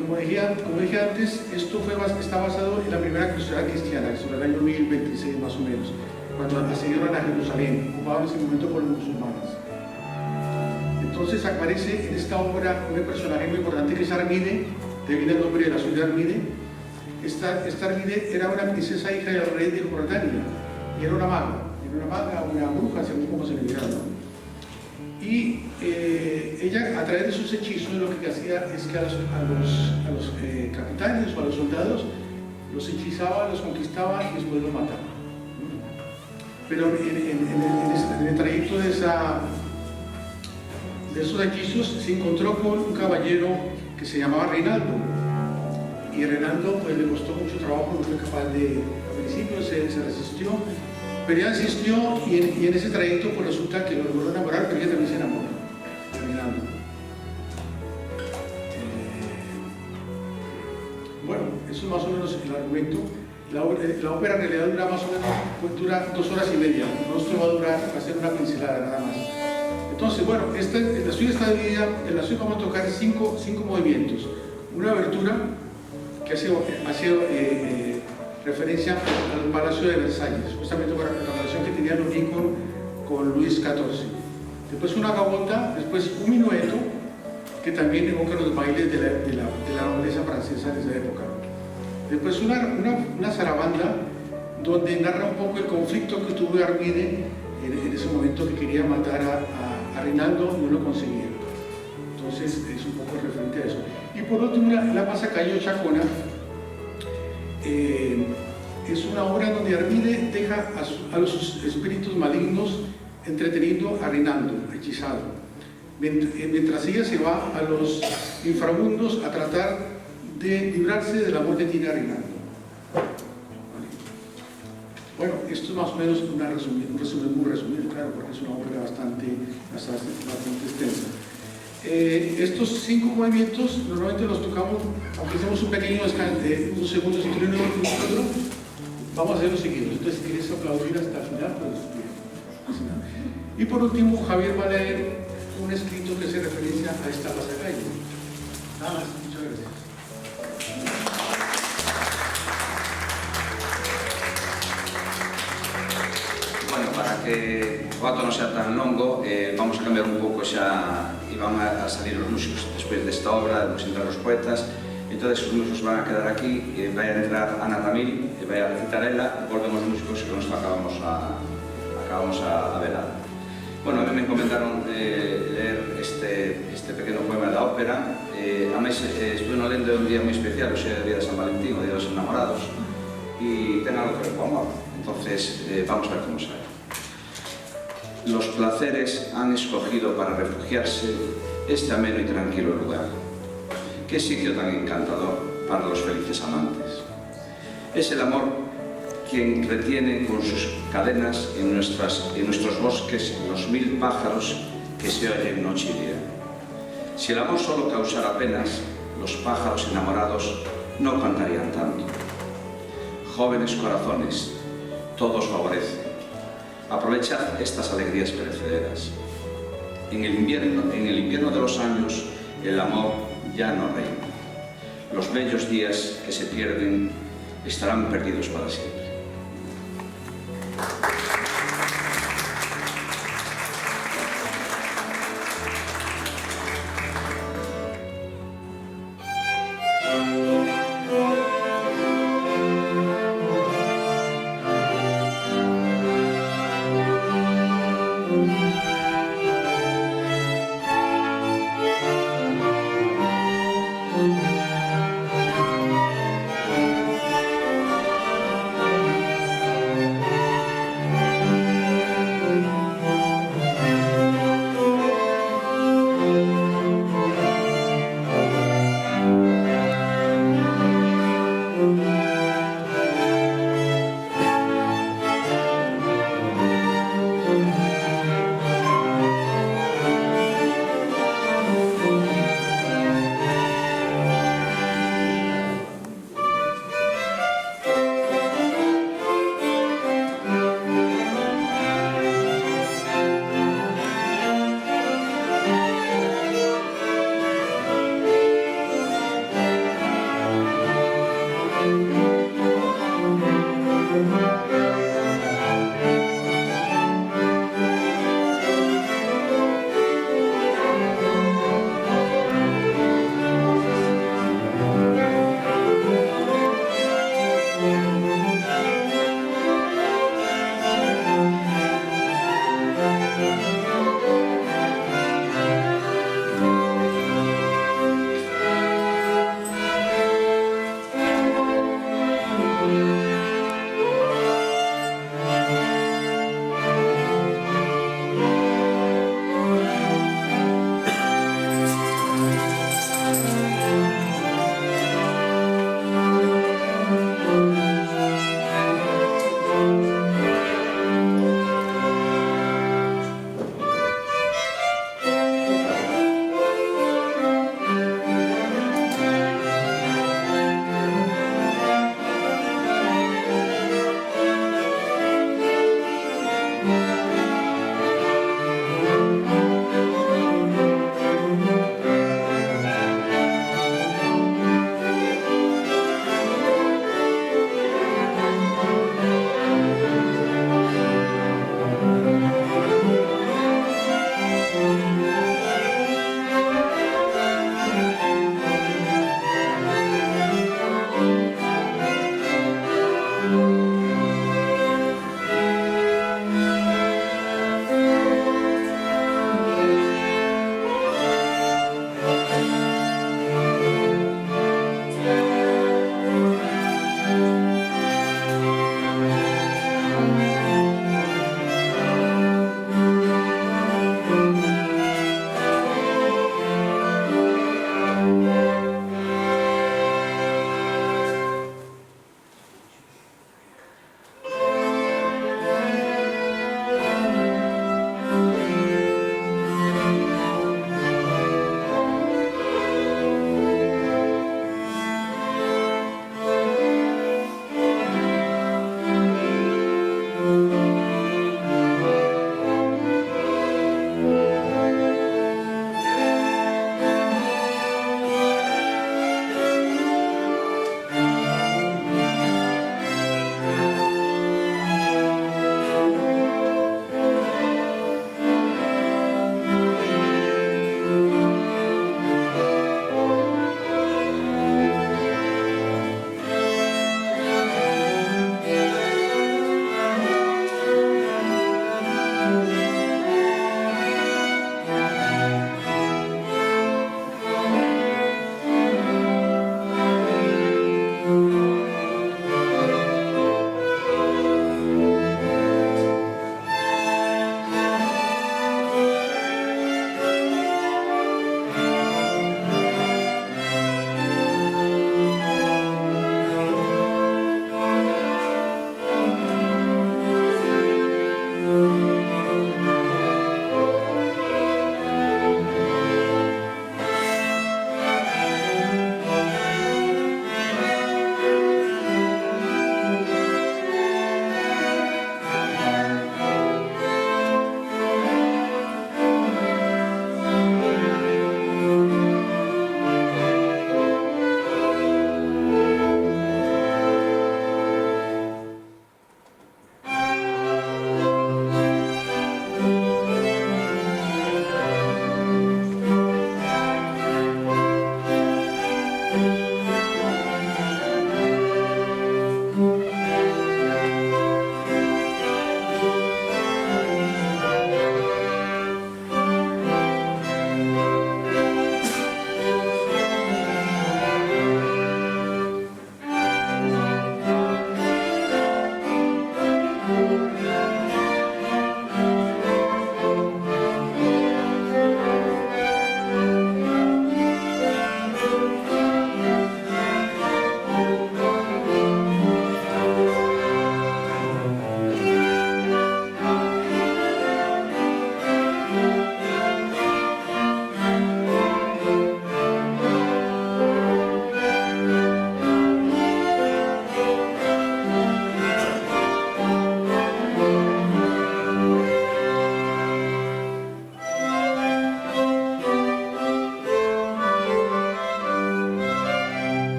S6: Como dije antes, esto está basado en la primera cruzada cristiana, sobre el año 1026 más o menos, cuando asediaron a Jerusalén, ocupaban en ese momento por los musulmanes. Entonces aparece en esta obra un personaje muy importante que es Armide, de viene el nombre de la ciudad de Armide. Esta Armide era una princesa hija del rey de Jordania y era una maga, una bruja, según como se le diga, ¿no? Y ella, a través de sus hechizos, lo que hacía es que a los capitanes o a los soldados los hechizaba, los conquistaba y después los mataba. Pero en el trayecto de esos hechizos se encontró con un caballero que se llamaba Reinaldo. Y Reinaldo pues le costó mucho trabajo, no fue capaz al principio se resistió, pero ella insistió y en ese trayecto pues resulta que lo logró enamorar, pero ella también se enamoró de Reinaldo. Bueno, eso es más o menos el argumento. La ópera en realidad dura más o menos, pues dura 2 horas y media, no va a ser una pincelada nada más. Entonces, bueno, la suite está dividida, en la suite vamos a tocar 5 movimientos. Una abertura que hace referencia al Palacio de Versalles, justamente por la relación que tenía Lully con Luis XIV. Después una gavota, después un minueto, que también evoca los bailes de la nobleza francesa de esa época. Después una zarabanda, donde narra un poco el conflicto que tuvo Armide en ese momento, que quería matar a Reinaldo y no lo conseguía. Entonces es un poco referente a eso. Y por último la Pasacallo Chacona, es una obra donde Armide deja a los espíritus malignos entreteniendo a Rinaldo, hechizado, mientras ella se va a los inframundos a tratar de librarse del amor que tiene a Rinaldo. Bueno, esto es más o menos un resumen muy resumido, claro, porque es una obra bastante extensa. Estos 5 movimientos normalmente los tocamos, aunque hacemos un pequeño descanso, unos segundos entre uno y otro, vamos a hacerlo seguidos. Entonces, si quieres aplaudir hasta el final, pues y por último, Javier va a leer un escrito que se referencia a esta pasacalle. Nada más, muchas gracias.
S1: Bueno, para que o acto non sea tan longo, vamos a cambiar un pouco xa e van a salir os músicos despois desta obra, vamos entrar os poetas, entonces os músicos van a quedar aquí, vai a entrar Ana Ramil, e vai a recitar ela, e volvemos os músicos que nos acabamos a velar. Bueno, a mí me encomendaron leer este pequeno poema da ópera, a máis estuve no lendo un día moi especial, o sea, o día de San Valentín, o día dos enamorados, e ten algo que ver co amor, entonces vamos a ver como sale. Los placeres han escogido para refugiarse este ameno y tranquilo lugar. Qué sitio tan encantador para los felices amantes. Es el amor quien retiene con sus cadenas en nuestros bosques los 1000 pájaros que se oyen noche y día. Si el amor solo causara penas, los pájaros enamorados no cantarían tanto. Jóvenes corazones, todo os favorece. Aprovechad estas alegrías perecederas. En el invierno de los años, el amor ya no reina. Los bellos días que se pierden estarán perdidos para siempre.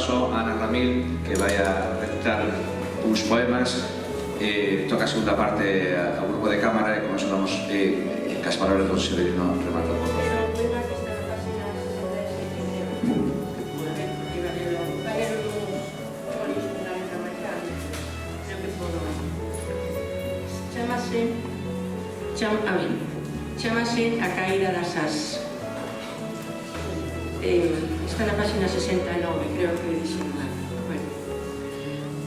S1: paso a Ana Ramil, que vai a recitar uns poemas. Toca a segunda parte ao grupo de cámara e comenzamos cas palabras do Severino rematando.
S7: Chámase A caída das ás. Está na página 69, creo que dixen mal. Bueno.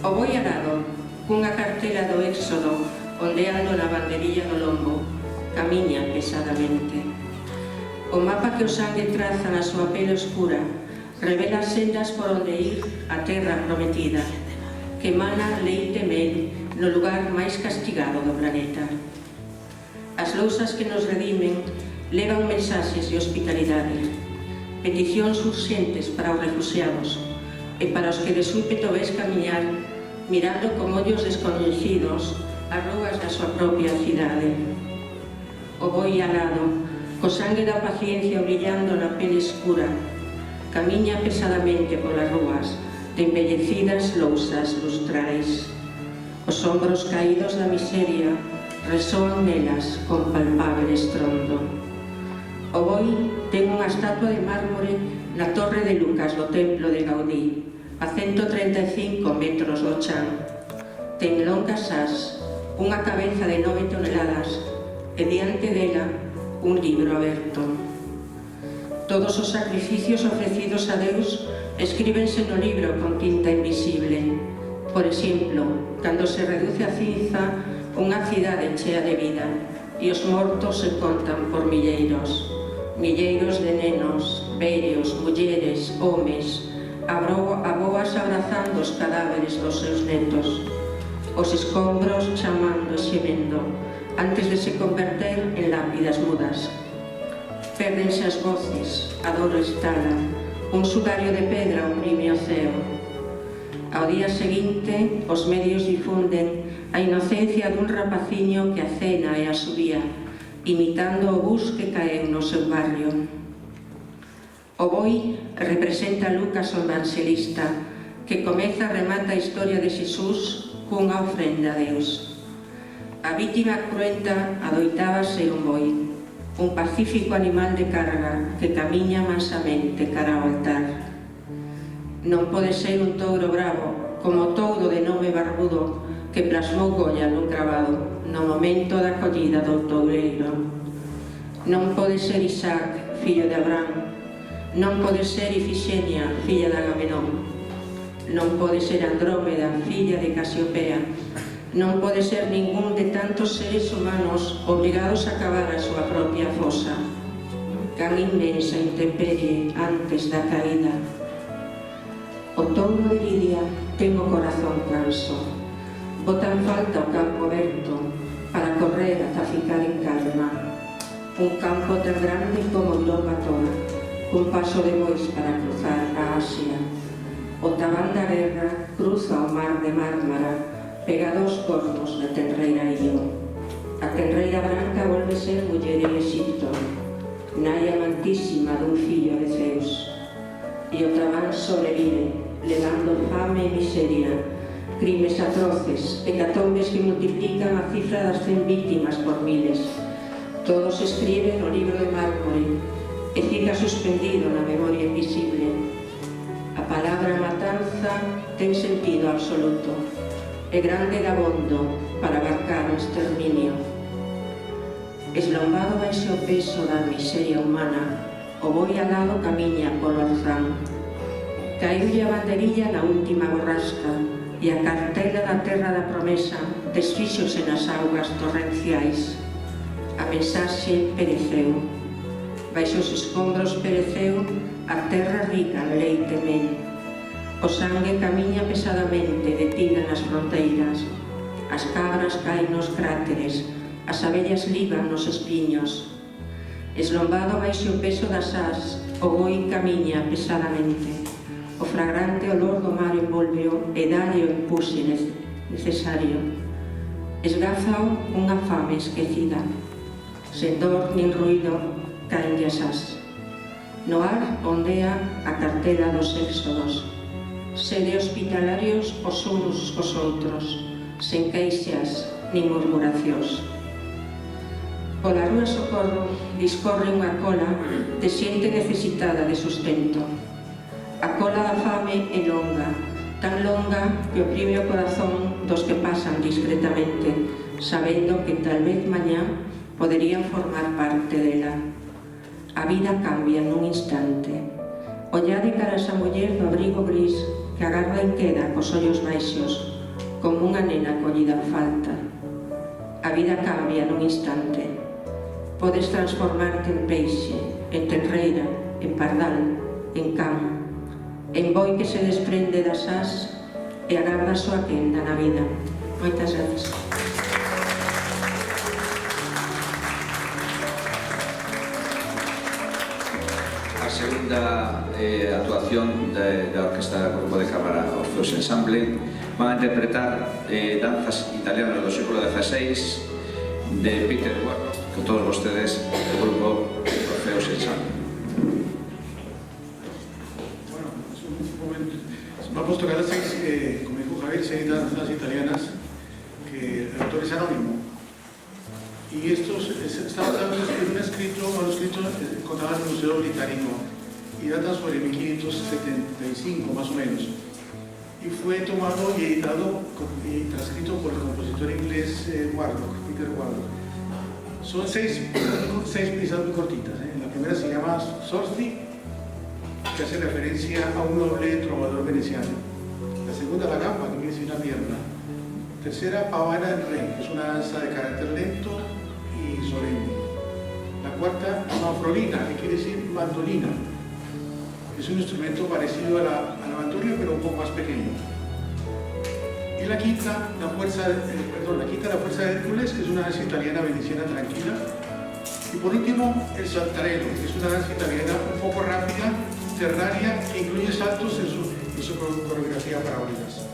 S7: O boi arado, cunha cartela do Éxodo, ondeando na banderilla do lombo, camiña pesadamente. O mapa que o sangue traza na súa pele oscura revela as sendas por onde ir a terra prometida, que emana leite e mel no lugar máis castigado do planeta. As lousas que nos redimen levan mensaxes de hospitalidade, peticións urxentes para os refugiados e para os que de súpeto ves camiñar mirando con ollos descoñecidos as rúas da súa propia cidade. O boi alado, co sangue da paciencia brillando na pele escura, camiña pesadamente polas rúas de embellecidas lousas lustrais. Os ombros caídos da miseria resoan nelas con palpable estrondo. O boi ten unha estatua de mármore na torre de Lucas do templo de Gaudí, a 135 metros do chan. Ten longas ás, unha cabeza de 9 toneladas e diante dela un libro aberto. Todos os sacrificios ofrecidos a Deus escríbense no libro con tinta invisible. Por exemplo, cando se reduce a cinza unha cidade chea de vida e os mortos se contan por milleiros de nenos, vellos, mulleres, homes, aboas abrazando os cadáveres dos seus netos, os escombros chamando e xemendo antes de se converter en lápidas mudas. Pérdense as voces, a dor estala, un sudario de pedra oprime o ceo. Ao día seguinte, os medios difunden a inocencia dun rapaciño que acena e asubía, imitando o bus que caeu no seu barrio. O boi representa a Lucas o evangelista, que comeza e remata a historia de Xesús cunha ofrenda a Deus. A vítima cruenta adoitaba ser un boi, un pacífico animal de carga que camiña mansamente cara ao altar. Non pode ser un touro bravo, como o touro de nome barbudo que plasmou Goya nun gravado no momento da collida do toureiro. Non pode ser Isaac, fillo de Abraham. Non pode ser Ifixenia, filla de Agamenón. Non pode ser Andrómeda, filla de Casiopea. Non pode ser ningún de tantos seres humanos obrigados a cavar a súa propia fosa. Can inmensa intemperie antes da caída. O touro de Lidia ten o corazón canso. Bota en falta o campo aberto para correr ata ficar en calma. Un campo tan grande como Europa toda, un paso de bois para cruzar a Asia. O tabán da guerra cruza o mar de Mármara, pegado aos cornos da tenreira Io. A tenreira branca volve ser muller en Egipto, nai amantísima dun fillo de Zeus. E o tabán sobrevive, levando fame e miseria, crimes atroces, hecatombes que multiplican a cifra das 100 víctimas por miles. Todos escriben no libro de mármore e fica suspendido na memoria invisible. A palabra matanza ten sentido absoluto e grande dabondo para abarcar o exterminio. Eslombado baixo o peso da miseria humana, o boi alado camiña polo orzán. Caíulle a banderilla na última borrasca e a cartela da terra da promesa desfíxose nas augas torrenciais. A mensaxe pereceu. Baixo os escombros pereceu a terra rica en leite e mel. O sangue camiña pesadamente detida nas fronteiras. As cabras caen nos cráteres, as abellas liban nos espiños. Eslombado baixo o peso das ás, o boi camiña pesadamente. O fragrante olor do mar envolveo e dalle o empuxe necesario. Esgáfao unha fame esquecida. Sen dor nin ruído, caenlle as ás. No ar ondea a cartela dos éxodos. sede hospitalarios os uns cos outros, sen queixas nin murmuracións. Pola rúa Socorro discorre unha cola de xente necesitada de sustento. A cola da fame é longa, tan longa que oprime o corazón dos que pasan discretamente, sabendo que tal vez mañá poderían formar parte dela. A vida cambia nun instante. Ollade cara a esa muller do abrigo gris que agarda en queda cos ollos baixos, como unha nena collida en falta. A vida cambia nun instante. Podes transformarte en peixe, en tenreira, en pardal, en can, en boi que se desprende das ás e agarda a súa quenda na vida. Moitas gracias.
S1: A segunda actuación da Orquesta Grupo de Cámara Orfeos Ensemble van a interpretar danzas italianas do século XVI de Peter Warlock, con todos vostedes, el grupo Orfeos Ensemble.
S6: Bueno, es un momento. Vamos a tocar las seis, como dijo Javier, 6 danzas italianas que el autor es anónimo. Y esto está basado en un manuscrito encontrado en el Museo Británico y data sobre 1575 más o menos. Y fue tomado y editado y transcrito por el compositor inglés Warlock, Peter Warlock. Son seis piezas muy cortitas. La primera se llama Sorti, que hace referencia a un noble trovador veneciano. La segunda, La Gamba, que quiere decir una pierna. Tercera, Pavana del Rey, que es una danza de carácter lento y solemne. La cuarta, Manfrolina, que quiere decir mandolina. Es un instrumento parecido a la mandolina, pero un poco más pequeño. Y la quinta, la fuerza de Hércules, que es una danza italiana veneciana tranquila. Y por último, el Saltarello, que es una danza italiana un poco rápida, ternaria, que incluye saltos en su coreografía para oídas.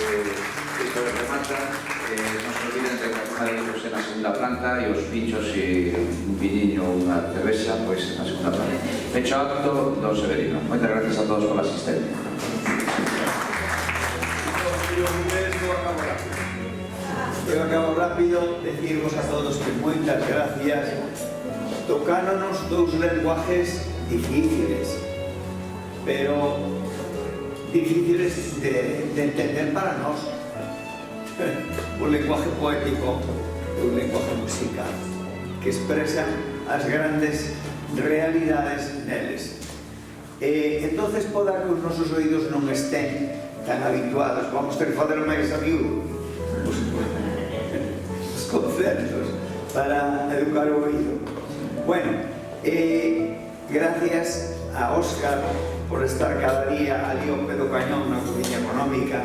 S1: isto remata, non se olviden de recoger ellos en la segunda planta e os pinchos e un viñiño ou unha cervexa, pois na segunda planta. Fecho acto, don Severino. Moitas gracias a todos pola asistencia.
S8: Eu acabo rápido, decirvos a todos que moitas gracias. Tocáronos dous lenguajes difíciles, pero difíciles de entender para nós. O lenguaje poético e o lenguaje musical, que expresan as grandes realidades neles. Entonces, poda que os nosos oídos non estén tan habituados, vamos ter que fazer máis a miúdo os concertos para educar o oído. Bueno, gracias a Óscar por estar cada día ali ao pé do cañón na Cociña Económica.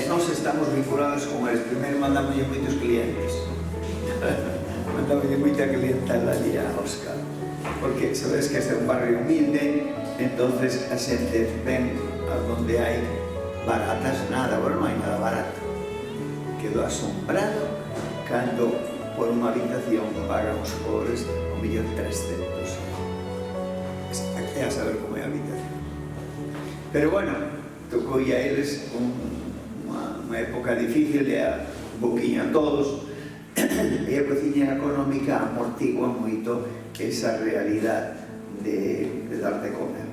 S8: Nós estamos vinculados con eles. Primeiro mandamos moitos clientes. Mandamos moita clientela ali a Óscar, porque sabes que este é un barrio humilde, entonces a xente ven a donde hai baratas nada, bueno, non hai nada barato. Quedo asombrado cando por unha habitación pagan os pobres o millón 300. É a saber como é a habitación. Pero bueno, tocou a eles unha época difícil e a boquiña a todos, e a Cociña Económica amortigua moito esa realidade de dar de comer.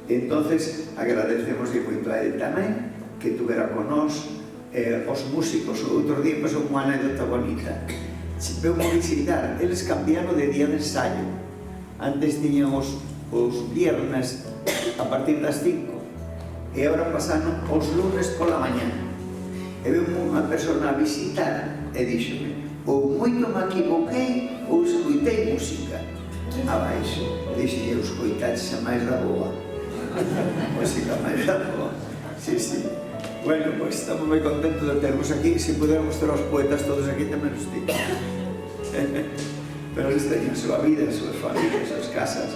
S8: Entonces agradecemos moito a ele tamén que tuvera con nós, os músicos. O outro día pasou unha anécdota bonita. Veu a visitar, eles cambiaron de día de ensayo. Antes tiñan os viernes a partir das 5 e agora pasaron os lunes pola mañá. E veu unha persona a visitar e díxome: ou moito me equivoquei ou escoitei música. Abaixo, dixe, eu escoitaxe a máis da boa. Música máis da boa. Sí, sí. Bueno, pois estamos moi contentos de termos aquí. Se pudermos ter os poetas todos aquí tamén os digo. Pero eles teñen a súa vida, as súas familias, as súas casas.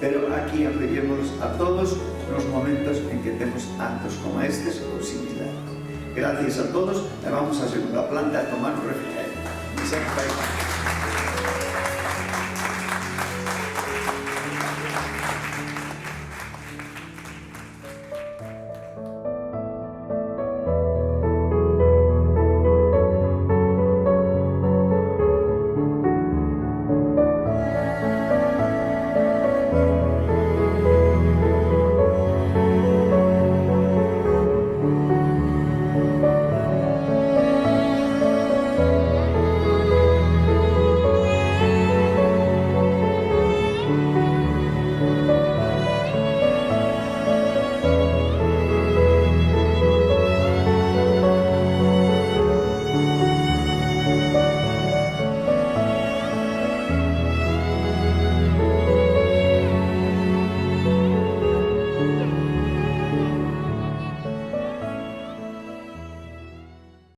S8: Pero aquí apoyemos a todos nos momentos en que temos actos como estes ou similares. Gracias a todos, e vamos á segunda planta a tomar un refrigerio.